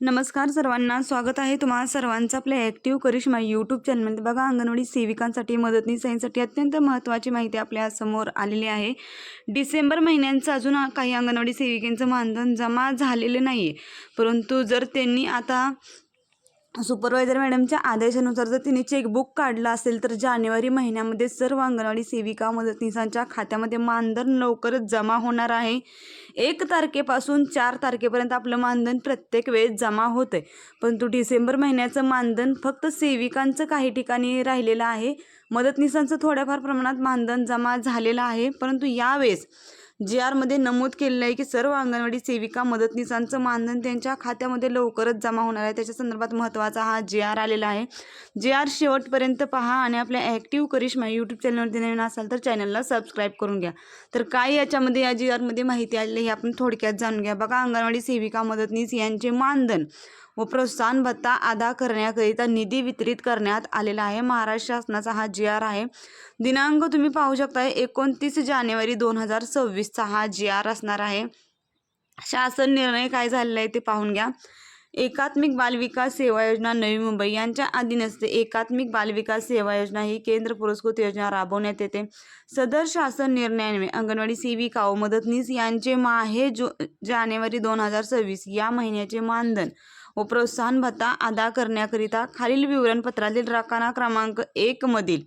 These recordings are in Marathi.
नमस्कार सर्वांना, स्वागत आहे तुम्हा सर्वांचं आपल्या ॲक्टिव्ह करिश्मा यूट्यूब चॅनलमध्ये। बघा, अंगणवाडी सेविकांसाठी मदतनीसांसाठी अत्यंत महत्त्वाची माहिती आपल्या समोर आलेली आहे। डिसेंबर महिन्यांचं अजून काही अंगणवाडी सेविकांचं मानधन जमा झालेलं नाही आहे, परंतु जर त्यांनी आता सुपरवायझर मॅडमच्या आदेशानुसार जर तिने चेकबुक काढलं असेल तर जानेवारी महिन्यामध्ये सर्व अंगणवाडी सेविका मदतनीसांच्या खात्यामध्ये मानधन लवकरच जमा होणार आहे। 1 तारखेपासून 4 तारखेपर्यंत आपलं मानधन प्रत्येक वेळेस जमा होतं आहे, परंतु डिसेंबर महिन्याचं मानधन फक्त सेविकांचं काही ठिकाणी राहिलेलं आहे। मदतनीसांचं थोड्याफार प्रमाणात मानधन जमा झालेलं आहे, परंतु यावेळेस JR नमूद केलेलं आहे की सर्व अंगणवाडी सेविका मदतनीसांचं मानधन त्यांच्या खात्यामध्ये लवकरच जमा होणार आहे। त्याच्या संदर्भात महत्त्वाचा हा JR आलेला आहे। JR शेवटपर्यंत पहा आणि आपल्या ॲक्टिव्ह करिश्मा यूट्यूब चॅनलवरती नवीन असाल तर चॅनलला सबस्क्राईब करून घ्या। तर काय याच्यामध्ये या JR माहिती आलेली हे आपण थोडक्यात जाणून घ्या। बघा, अंगणवाडी सेविका मदतनीस यांचे मानधन व प्रोत्साहन भत्ता अदा करण्याकरिता निधी वितरित करण्यात आलेला आहे। महाराष्ट्र शासनाचा हा JR आहे। दिनांक तुम्ही पाहू शकता 29 जानेवारी 2026चा हा JR असणार आहे। शासन निर्णय काय झालेला आहे ते पाहून घ्या। एकात्मिक बालविकास सेवा योजना नवी मुंबई यांच्या अधीनस्थ एकात्मिक बालविकास सेवा योजना ही केंद्र पुरस्कृत योजना राबवण्यात येते। सदर शासन निर्णयाने अंगणवाडी सेविका व मदतनीस यांचे माहे जानेवारी 2026 या महिन्याचे मानधन व प्रोत्साहन भत्ता अदा करण्याकरिता खालील विवरणपत्रातील रकाना क्रमांक 1 मधील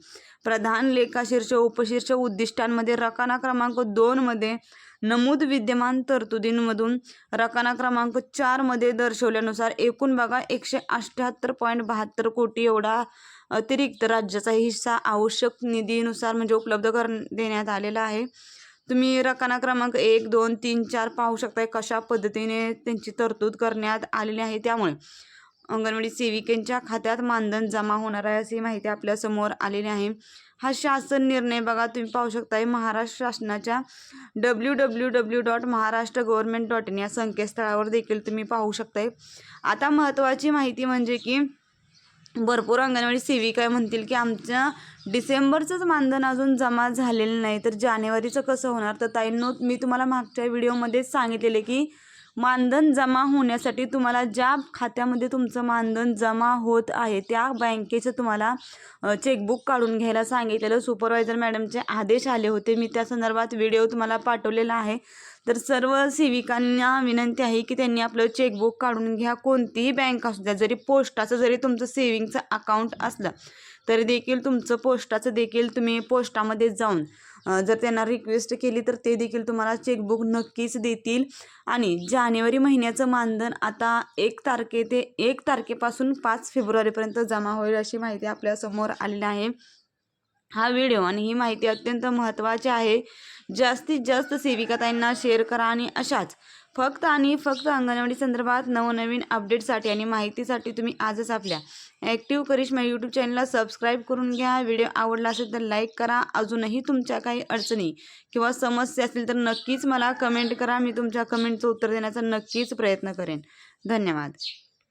प्रधान लेखाशीर्ष उपशीर्ष उद्दिष्टांमध्ये रकाना क्रमांक 2 मध्ये नमूद विद्यमान तरतुदींमधून रकाना क्रमांक 4 मध्ये दर्शवल्यानुसार एकूण बघा 178.72 कोटी एवढा अतिरिक्त राज्याचा हिस्सा आवश्यक निधीनुसार म्हणजे उपलब्ध देण्यात आलेला आहे। तुम्ही रकाना क्रमांक 1, 2, 3, 4 पाहू शकता कशा पद्धतीने त्यांची तरतूद करण्यात आलेली आहे। त्यामुळे अंगणवाडी सेविकांच्या खात्यात मानधन जमा होणार आहे अशी माहिती आपल्या समोर आलेली आहे। हा शासन निर्णय बघा तुम्ही पाहू शकता महाराष्ट्र शासनाच्या www.maharashtragovernment.in या संकेतस्थळावर देखील तुम्ही पाहू शकता। आता महत्त्वाची माहिती म्हणजे की भरपूर अंगणवाडी सेविका म्हणतील की आमच्या डिसेंबरचंच मानधन अजून जमा झालेलं नाही, तर जानेवारीचं कसं होणार? तर ताईंनो, मी तुम्हाला मागच्या व्हिडिओमध्ये सांगितलेले की मानधन जमा होण्यासाठी तुम्हाला ज्या खात्यामध्ये तुमचं मानधन जमा होत आहे त्या बँकेचं तुम्हाला चेकबुक काढून घ्यायला सांगितलेलं सुपरवायझर मॅडमचे आदेश आले होते। मी त्या संदर्भात व्हिडिओ तुम्हाला पाठवलेला आहे। तर सर्व सेविकांना विनंती आहे की त्यांनी आपलं चेकबुक काढून घ्या। कोणतीही बँक असू द्या, जरी पोस्टाचं जरी तुमचं सेविंगचं अकाउंट असलं तरी देखील तुमचं पोस्टाचं देखील तुम्ही पोस्टामध्ये जाऊन जर त्यांना रिक्वेस्ट केली तर ते देखील तुम्हाला चेकबुक नक्कीच देतील। आणि जानेवारी महिन्याचं मानधन आता 1 तारखेपासून 5 फेब्रुवारीपर्यंत जमा होईल अशी माहिती आपल्यासमोर आलेली आहे। हा व्हिडिओ आणि ही माहिती अत्यंत महत्त्वाची आहे। जास्तीत जास्त सेविका ताईंना शेअर करा आणि अशाच फक्त आणि फक्त अंगणवाडी संदर्भात नवनवीन अपडेटसाठी आणि माहितीसाठी तुम्ही आजच आपल्या ॲक्टिव्ह करिश्मा यूट्यूब चॅनलला सबस्क्राईब करून घ्या। व्हिडिओ आवडला असेल तर लाईक करा। अजूनही तुमच्या काही अडचणी किंवा समस्या असतील तर नक्कीच मला कमेंट करा। मी तुमच्या कमेंटचं उत्तर देण्याचा नक्कीच प्रयत्न करेन। धन्यवाद।